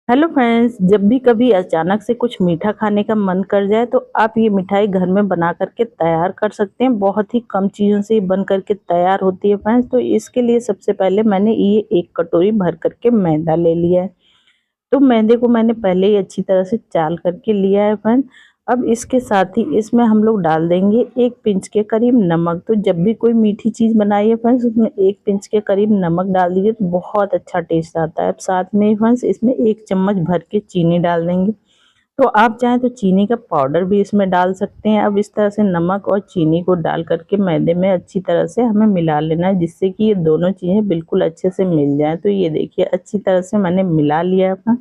Hello friends, जब भी कभी अचानक से कुछ मीठा खाने का मन कर जाए तो आप ये मिठाई घर में बना करके तैयार कर सकते हैं। बहुत ही कम चीज़ों से ये बन करके तैयार होती है फ्रेंड्स। तो इसके लिए सबसे पहले मैंने ये 1 कटोरी भर करके मैदा ले लिया है। तो मैदे को मैंने पहले ही अच्छी तरह से चाल करके लिया है फ्रेंड। अब इसके साथ ही इसमें हम लोग डाल देंगे 1 पिंच के करीब नमक। तो जब भी कोई मीठी चीज़ बनाइए फ्रेंड्स, उसमें 1 पिंच के करीब नमक डाल दीजिए तो बहुत अच्छा टेस्ट आता है। अब साथ में ही फ्रेंड्स इसमें 1 चम्मच भर के चीनी डाल देंगे। तो आप चाहें तो चीनी का पाउडर भी इसमें डाल सकते हैं। अब इस तरह से नमक और चीनी को डाल करके मैदे में अच्छी तरह से हमें मिला लेना है, जिससे कि ये दोनों चीज़ें बिल्कुल अच्छे से मिल जाएं। तो ये देखिए अच्छी तरह से मैंने मिला लिया है अपना।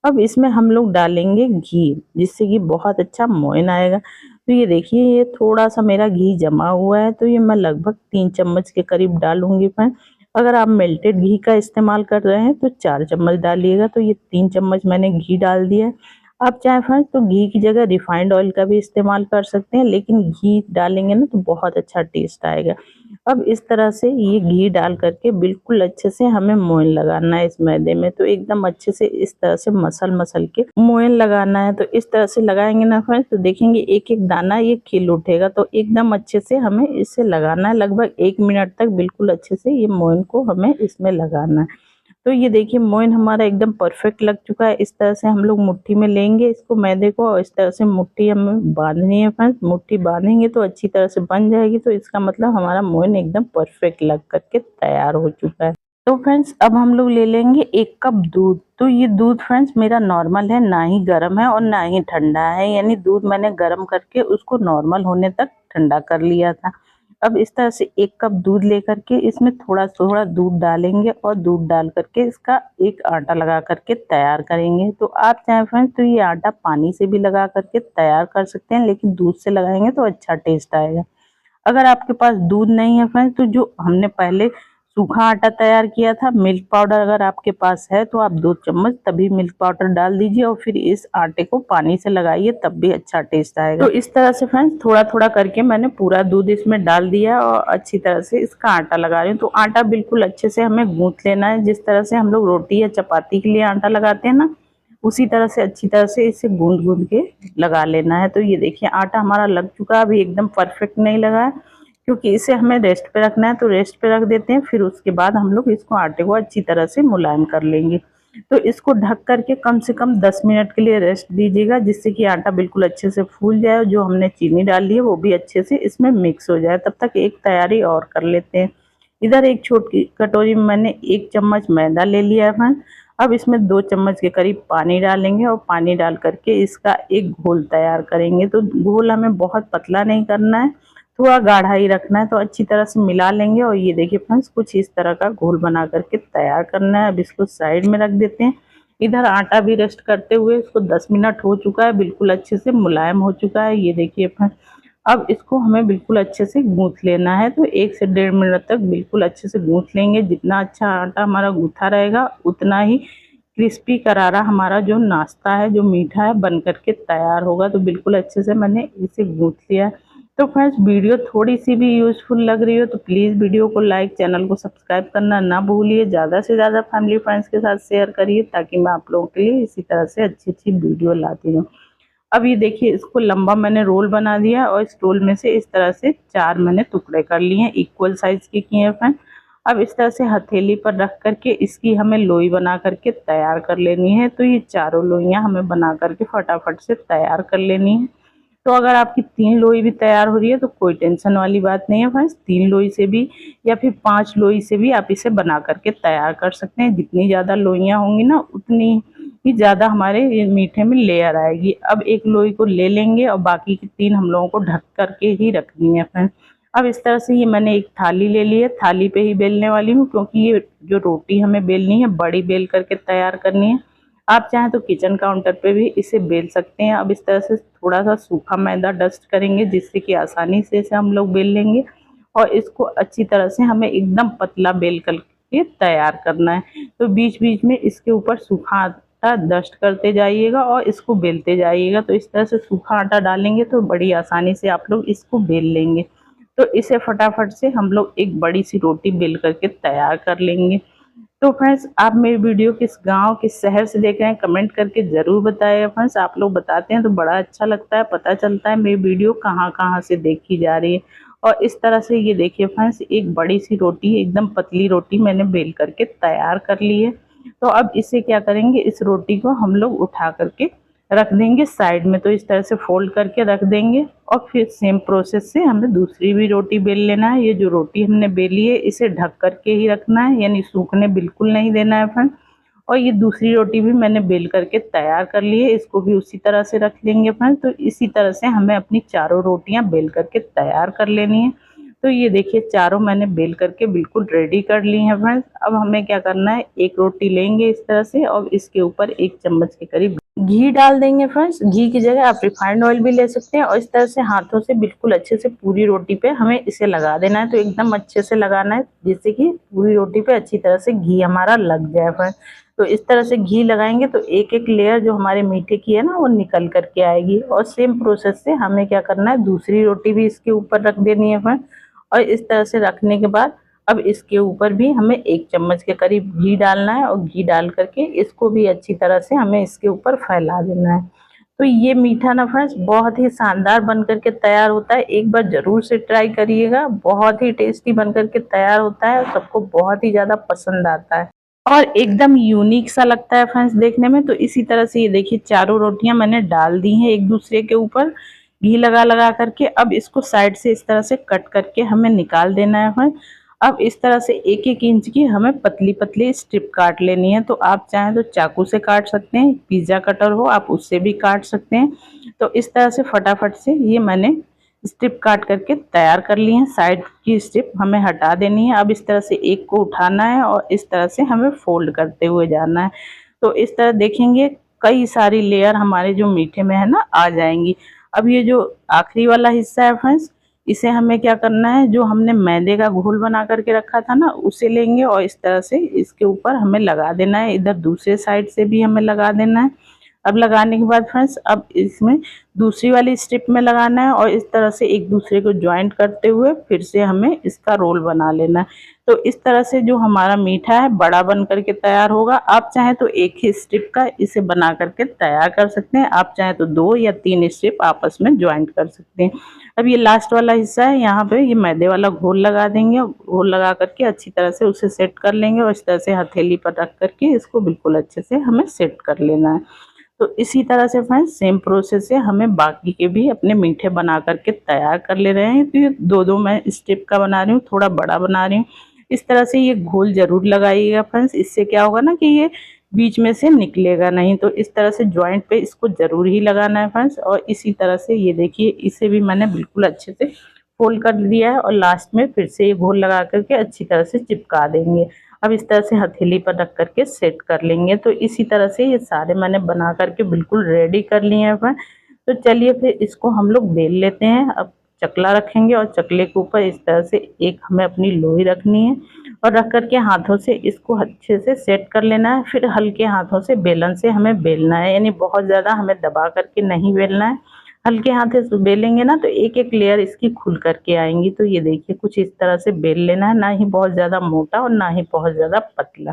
अब इसमें हम लोग डालेंगे घी, जिससे कि बहुत अच्छा मोयन आएगा। तो ये देखिए ये थोड़ा सा मेरा घी जमा हुआ है, तो ये मैं लगभग 3 चम्मच के करीब डालूंगी मैं। अगर आप मेल्टेड घी का इस्तेमाल कर रहे हैं तो 4 चम्मच डालिएगा। तो ये 3 चम्मच मैंने घी डाल दिया है। आप चाहे फ्रेंड्स तो घी की जगह रिफाइंड ऑयल का भी इस्तेमाल कर सकते हैं, लेकिन घी डालेंगे ना तो बहुत अच्छा टेस्ट आएगा। अब इस तरह से ये घी डाल करके बिल्कुल अच्छे से हमें मोयन लगाना है इस मैदे में। तो एकदम अच्छे से इस तरह से मसल मसल के मोयन लगाना है। तो इस तरह से लगाएंगे ना फ्रेंड्स तो देखेंगे एक एक दाना ये खिल उठेगा। तो एकदम अच्छे से हमें इसे लगाना है, लगभग 1 मिनट तक बिल्कुल अच्छे से ये मोयन को हमें इसमें लगाना है। तो ये देखिए मोयन हमारा एकदम परफेक्ट लग चुका है। इस तरह से हम लोग मुट्ठी में लेंगे इसको मैदे को, और इस तरह से मुट्ठी हमें बांधनी है फ्रेंड्स। मुट्ठी बांधेंगे तो अच्छी तरह से बन जाएगी। तो इसका मतलब हमारा मोयन एकदम परफेक्ट लग करके तैयार हो चुका है। तो फ्रेंड्स अब हम लोग ले लेंगे 1 कप दूध। तो ये दूध फ्रेंड्स मेरा नॉर्मल है, ना ही गर्म है और ना ही ठंडा है, यानी दूध मैंने गर्म करके उसको नॉर्मल होने तक ठंडा कर लिया था। अब इस तरह से 1 कप दूध लेकर के इसमें थोड़ा थोड़ा दूध डालेंगे और दूध डाल करके इसका एक आटा लगा करके तैयार करेंगे। तो आप चाहें फ्रेंड्स तो ये आटा पानी से भी लगा करके तैयार कर सकते हैं, लेकिन दूध से लगाएंगे तो अच्छा टेस्ट आएगा। अगर आपके पास दूध नहीं है फ्रेंड्स तो जो हमने पहले सूखा आटा तैयार किया था, मिल्क पाउडर अगर आपके पास है तो आप 2 चम्मच तभी मिल्क पाउडर डाल दीजिए और फिर इस आटे को पानी से लगाइए, तब भी अच्छा टेस्ट आएगा। तो इस तरह से फ्रेंड्स थोड़ा थोड़ा करके मैंने पूरा दूध इसमें डाल दिया और अच्छी तरह से इसका आटा लगा रही हूँ। तो आटा बिल्कुल अच्छे से हमें गूंथ लेना है, जिस तरह से हम लोग रोटी या चपाती के लिए आटा लगाते हैं ना, उसी तरह से अच्छी तरह से इसे गूंद गूंद के लगा लेना है। तो ये देखिए आटा हमारा लग चुका है। अभी एकदम परफेक्ट नहीं लगा है, क्योंकि इसे हमें रेस्ट पे रखना है। तो रेस्ट पे रख देते हैं, फिर उसके बाद हम लोग इसको आटे को अच्छी तरह से मुलायम कर लेंगे। तो इसको ढक करके कम से कम 10 मिनट के लिए रेस्ट दीजिएगा, जिससे कि आटा बिल्कुल अच्छे से फूल जाए और जो हमने चीनी डाली है वो भी अच्छे से इसमें मिक्स हो जाए। तब तक एक तैयारी और कर लेते हैं। इधर एक छोटी कटोरी में मैंने 1 चम्मच मैदा ले लिया है। अब इसमें 2 चम्मच के करीब पानी डालेंगे और पानी डाल करके इसका एक घोल तैयार करेंगे। तो घोल हमें बहुत पतला नहीं करना है, थोड़ा गाढ़ा ही रखना है। तो अच्छी तरह से मिला लेंगे और ये देखिए फ्रेंड्स कुछ इस तरह का घोल बना करके तैयार करना है। अब इसको साइड में रख देते हैं। इधर आटा भी रेस्ट करते हुए इसको 10 मिनट हो चुका है, बिल्कुल अच्छे से मुलायम हो चुका है। ये देखिए फ्रेंड्स अब इसको हमें बिल्कुल अच्छे से गूंथ लेना है। तो 1 से 1.5 मिनट तक बिल्कुल अच्छे से गूंथ लेंगे। जितना अच्छा आटा हमारा गूंथा रहेगा उतना ही क्रिस्पी करारा हमारा जो नाश्ता है, जो मीठा है, बन करके तैयार होगा। तो बिल्कुल अच्छे से मैंने इसे गूंथ लिया। तो फ्रेंड्स वीडियो थोड़ी सी भी यूज़फुल लग रही हो तो प्लीज़ वीडियो को लाइक, चैनल को सब्सक्राइब करना ना भूलिए। ज़्यादा से ज़्यादा फैमिली फ्रेंड्स के साथ शेयर करिए, ताकि मैं आप लोगों के लिए इसी तरह से अच्छी अच्छी वीडियो लाती रहूँ। अब ये देखिए इसको लंबा मैंने रोल बना दिया और इस रोल में से इस तरह से 4 मैंने टुकड़े कर लिए हैं, इक्वल साइज के किए हैं फ्रेंड। अब इस तरह से हथेली पर रख करके इसकी हमें लोई बना करके तैयार कर लेनी है। तो ये चारों लोइयां हमें बना करके फटाफट से तैयार कर लेनी है। तो अगर आपकी 3 लोई भी तैयार हो रही है तो कोई टेंशन वाली बात नहीं है फ्रेंड्स। 3 लोई से भी या फिर 5 लोई से भी आप इसे बना करके तैयार कर सकते हैं। जितनी ज़्यादा लोइयां होंगी ना उतनी ही ज़्यादा हमारे ये मीठे में लेयर आएगी। अब एक लोई को ले लेंगे और बाकी की 3 हम लोगों को ढक करके ही रखनी है फ्रेंड्स। अब इस तरह से ये मैंने एक थाली ले ली है, थाली पे ही बेलने वाली हूँ, क्योंकि ये जो रोटी हमें बेलनी है बड़ी बेल करके तैयार करनी है। आप चाहें तो किचन काउंटर पे भी इसे बेल सकते हैं। अब इस तरह से थोड़ा सा सूखा मैदा डस्ट करेंगे, जिससे कि आसानी से इसे हम लोग बेल लेंगे। और इसको अच्छी तरह से हमें एकदम पतला बेल करके तैयार करना है। तो बीच बीच में इसके ऊपर सूखा आटा डस्ट करते जाइएगा और इसको बेलते जाइएगा। तो इस तरह से सूखा आटा डालेंगे तो बड़ी आसानी से आप लोग इसको बेल लेंगे। तो इसे फटाफट से हम लोग एक बड़ी सी रोटी बेल करके तैयार कर लेंगे। तो फ्रेंड्स आप मेरी वीडियो किस गांव किस शहर से देख रहे हैं कमेंट करके ज़रूर बताइए फ्रेंड्स। आप लोग बताते हैं तो बड़ा अच्छा लगता है, पता चलता है मेरी वीडियो कहाँ कहाँ से देखी जा रही है। और इस तरह से ये देखिए फ्रेंड्स, एक बड़ी सी रोटी, एकदम पतली रोटी मैंने बेल करके तैयार कर ली है। तो अब इसे क्या करेंगे, इस रोटी को हम लोग उठा करके रख देंगे साइड में। तो इस तरह से फोल्ड करके रख देंगे और फिर सेम प्रोसेस से हमें दूसरी भी रोटी बेल लेना है। ये जो रोटी हमने बेली है इसे ढक करके ही रखना है, यानी सूखने बिल्कुल नहीं देना है फ्रेंड। और ये दूसरी रोटी भी मैंने बेल करके तैयार कर ली है, इसको भी उसी तरह से रख लेंगे फ्रेंड। तो इसी तरह से हमें अपनी चारों रोटियां बेल करके तैयार कर लेनी है। तो ये देखिए चारों मैंने बेल करके बिल्कुल रेडी कर ली हैं फ्रेंड्स। अब हमें क्या करना है, एक रोटी लेंगे इस तरह से और इसके ऊपर 1 चम्मच के करीब घी डाल देंगे फ्रेंड्स। घी की जगह आप रिफाइंड ऑयल भी ले सकते हैं। और इस तरह से हाथों से बिल्कुल अच्छे से पूरी रोटी पे हमें इसे लगा देना है। तो एकदम अच्छे से लगाना है जिससे कि पूरी रोटी पे अच्छी तरह से घी हमारा लग जाए फ्रेंड्स। तो इस तरह से घी लगाएंगे तो एक एक लेयर जो हमारे मीठे की है ना वो निकल करके आएगी। और सेम प्रोसेस से हमें क्या करना है, दूसरी रोटी भी इसके ऊपर रख देनी है फ्रेंड्स। और इस तरह से रखने के बाद अब इसके ऊपर भी हमें 1 चम्मच के करीब घी डालना है और घी डाल करके इसको भी अच्छी तरह से हमें इसके ऊपर फैला देना है। तो ये मीठा ना फ्रेंड्स बहुत ही शानदार बन करके तैयार होता है, एक बार जरूर से ट्राई करिएगा। बहुत ही टेस्टी बन करके तैयार होता है और सबको बहुत ही ज्यादा पसंद आता है और एकदम यूनिक सा लगता है फ्रेंड्स देखने में। तो इसी तरह से ये देखिए चारों रोटियां मैंने डाल दी हैं एक दूसरे के ऊपर घी लगा लगा करके। अब इसको साइड से इस तरह से कट करके हमें निकाल देना है फ्रेंड्स। अब इस तरह से 1-1 इंच की हमें पतली पतली स्ट्रिप काट लेनी है। तो आप चाहें तो चाकू से काट सकते हैं, पिज्जा कटर हो आप उससे भी काट सकते हैं। तो इस तरह से फटाफट से ये मैंने स्ट्रिप काट करके तैयार कर ली है। साइड की स्ट्रिप हमें हटा देनी है। अब इस तरह से एक को उठाना है और इस तरह से हमें फोल्ड करते हुए जाना है। तो इस तरह देखेंगे कई सारी लेयर हमारे जो मीठे में है ना आ जाएंगी। अब ये जो आखिरी वाला हिस्सा है फ्रेंड्स, इसे हमें क्या करना है, जो हमने मैदे का घोल बना करके रखा था ना उसे लेंगे और इस तरह से इसके ऊपर हमें लगा देना है। इधर दूसरे साइड से भी हमें लगा देना है। अब लगाने के बाद फ्रेंड्स अब इसमें दूसरी वाली स्ट्रिप में लगाना है और इस तरह से एक दूसरे को ज्वाइंट करते हुए फिर से हमें इसका रोल बना लेना है। तो इस तरह से जो हमारा मीठा है बड़ा बन करके तैयार होगा। आप चाहें तो एक ही स्ट्रिप का इसे बना करके तैयार कर सकते हैं, आप चाहें तो 2 या 3 स्ट्रिप आपस में ज्वाइंट कर सकते हैं। अब ये लास्ट वाला हिस्सा है, यहाँ पे ये मैदे वाला घोल लगा देंगे। घोल लगा करके अच्छी तरह से उसे सेट कर लेंगे और इस तरह से हथेली पर रख करके इसको बिल्कुल अच्छे से हमें सेट कर लेना है। तो इसी तरह से फ्रेंड्स सेम प्रोसेस से हमें बाकी के भी अपने मीठे बना करके तैयार कर ले रहे हैं। तो ये 2-2 मैं स्टेप का बना रही हूँ, थोड़ा बड़ा बना रही हूँ। इस तरह से ये घोल जरूर लगाइएगा फ्रेंड्स, इससे क्या होगा ना कि ये बीच में से निकलेगा नहीं। तो इस तरह से जॉइंट पे इसको जरूर ही लगाना है फ्रेंड्स। और इसी तरह से ये देखिए इसे भी मैंने बिल्कुल अच्छे से फोल्ड कर दिया है और लास्ट में फिर से ये घोल लगा करके अच्छी तरह से चिपका देंगे। अब इस तरह से हथेली पर रख करके सेट कर लेंगे। तो इसी तरह से ये सारे मैंने बना करके बिल्कुल रेडी कर लिए हैं फ्रेंड। तो चलिए फिर इसको हम लोग बेल लेते हैं। अब चकला रखेंगे और चकले के ऊपर इस तरह से एक हमें अपनी लोई रखनी है और रख करके हाथों से इसको अच्छे से सेट कर लेना है। फिर हल्के हाथों से बेलन से हमें बेलना है, यानी बहुत ज़्यादा हमें दबा करके नहीं बेलना है। हल्के हाथ से बेलेंगे ना तो एक एक लेयर इसकी खुल करके आएंगी। तो ये देखिए कुछ इस तरह से बेल लेना है, ना ही बहुत ज़्यादा मोटा और ना ही बहुत ज़्यादा पतला।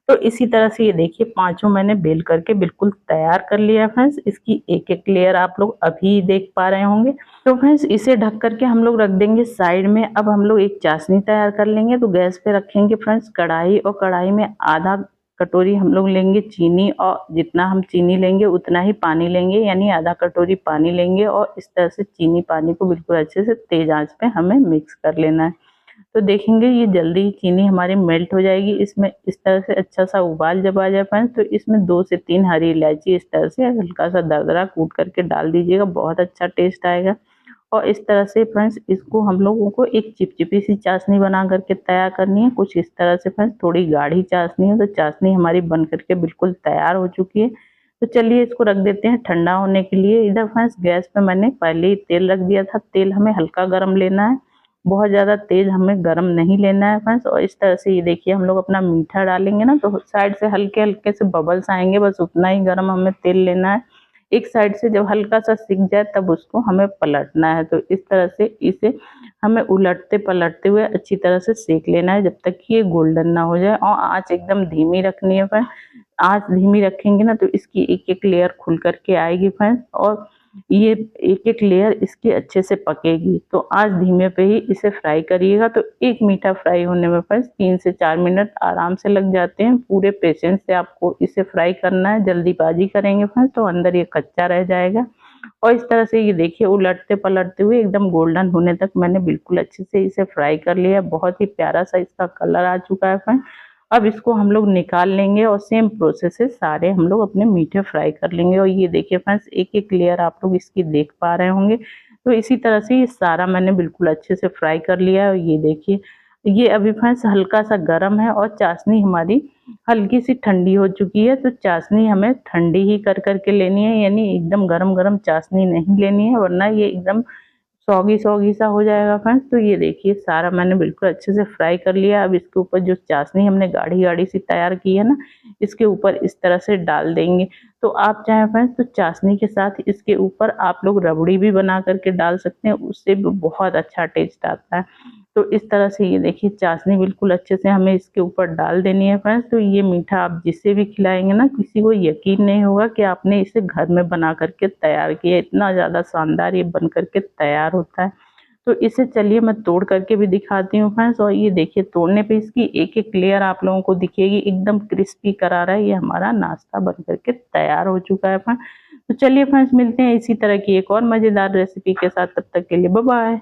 तो इसी तरह से ये देखिए पांचों मैंने बेल करके बिल्कुल तैयार कर लिया फ्रेंड्स। इसकी एक एक लेयर आप लोग अभी देख पा रहे होंगे। तो फ्रेंड्स इसे ढक करके हम लोग रख देंगे साइड में। अब हम लोग एक चाशनी तैयार कर लेंगे। तो गैस पे रखेंगे फ्रेंड्स कढ़ाई और कढ़ाई में आधा कटोरी हम लोग लेंगे चीनी और जितना हम चीनी लेंगे उतना ही पानी लेंगे, यानी आधा कटोरी पानी लेंगे और इस तरह से चीनी पानी को बिल्कुल अच्छे से तेज आंच पे हमें मिक्स कर लेना है। तो देखेंगे ये जल्दी ही चीनी हमारी मेल्ट हो जाएगी। इसमें इस तरह से अच्छा सा उबाल जब आ जाए फ्रेंड्स तो इसमें 2 से 3 हरी इलायची इस तरह से हल्का सा दरदरा कूट करके डाल दीजिएगा, बहुत अच्छा टेस्ट आएगा। और इस तरह से फ्रेंड्स इसको हम लोगों को एक चिपचिपी सी चाशनी बना करके तैयार करनी है। कुछ इस तरह से फ्रेंड्स थोड़ी गाढ़ी चाशनी है। तो चाशनी हमारी बन करके बिल्कुल तैयार हो चुकी है। तो चलिए इसको रख देते हैं ठंडा होने के लिए। इधर फ्रेंड्स गैस पे मैंने पहले ही तेल रख दिया था। तेल हमें हल्का गर्म लेना है, बहुत ज़्यादा तेज हमें गर्म नहीं लेना है फ्रेंड्स। और इस तरह से ये देखिए हम लोग अपना मीठा डालेंगे ना तो साइड से हल्के हल्के से बबल्स आएंगे, बस उतना ही गर्म हमें तेल लेना है। एक साइड से जब हल्का सा सिक जाए तब उसको हमें पलटना है। तो इस तरह से इसे हमें उलटते पलटते हुए अच्छी तरह से सेक लेना है जब तक कि ये गोल्डन ना हो जाए, और आँच एकदम धीमी रखनी है फ्रेंड्स। आँच धीमी रखेंगे ना तो इसकी एक-एक लेयर खुल कर के आएगी फ्रेंड्स, और ये एक-एक लेयर इसकी अच्छे से पकेगी। तो आँच धीमे पे ही इसे फ्राई करिएगा। तो एक मीठा फ्राई होने में फ्रेंड्स 3 से 4 मिनट आराम से लग जाते हैं। पूरे पेशेंस से आपको इसे फ्राई करना है, जल्दीबाजी करेंगे फ्रेंड्स तो अंदर ये कच्चा रह जाएगा। और इस तरह से ये देखिए उलटते पलटते हुए एकदम गोल्डन होने तक मैंने बिल्कुल अच्छे से इसे फ्राई कर लिया। बहुत ही प्यारा सा इसका कलर आ चुका है फ्रेंड्स। अब इसको हम लोग निकाल लेंगे और सेम प्रोसेस से सारे हम लोग अपने मीठे फ्राई कर लेंगे। और ये देखिए फ्रेंड्स एक-एक लेयर आप लोग इसकी देख पा रहे होंगे। तो इसी तरह से ये सारा मैंने बिल्कुल अच्छे से फ्राई कर लिया है। और ये देखिए ये अभी फ्रेंड्स हल्का सा गर्म है और चाशनी हमारी हल्की सी ठंडी हो चुकी है। तो चाशनी हमें ठंडी ही कर के लेनी है, यानी एकदम गरम-गरम चाशनी नहीं लेनी है, वरना ये एकदम सौगी-सौगी सा हो जाएगा फ्रेंड्स। तो ये देखिए सारा मैंने बिल्कुल अच्छे से फ्राई कर लिया। अब इसके ऊपर जो चाशनी हमने गाढ़ी-गाढ़ी सी तैयार की है ना, इसके ऊपर इस तरह से डाल देंगे। तो आप चाहें फ्रेंड्स तो चाशनी के साथ इसके ऊपर आप लोग रबड़ी भी बना कर के डाल सकते हैं, उससे भी बहुत अच्छा टेस्ट आता है। तो इस तरह से ये देखिए चाशनी बिल्कुल अच्छे से हमें इसके ऊपर डाल देनी है फ्रेंड्स। तो ये मीठा आप जिसे भी खिलाएँगे ना, किसी को यकीन नहीं होगा कि आपने इसे घर में बना कर के तैयार किया है। इतना ज़्यादा शानदार ये बन कर के तैयार होता है। तो इसे चलिए मैं तोड़ करके भी दिखाती हूँ फ्रेंड्स। और ये देखिए तोड़ने पे इसकी एक-एक लेयर आप लोगों को दिखेगी, एकदम क्रिस्पी करारा है। ये हमारा नाश्ता बन कर के तैयार हो चुका है फ्रेंड्स। तो चलिए फ्रेंड्स मिलते हैं इसी तरह की एक और मज़ेदार रेसिपी के साथ, तब तक के लिए बाय बाय।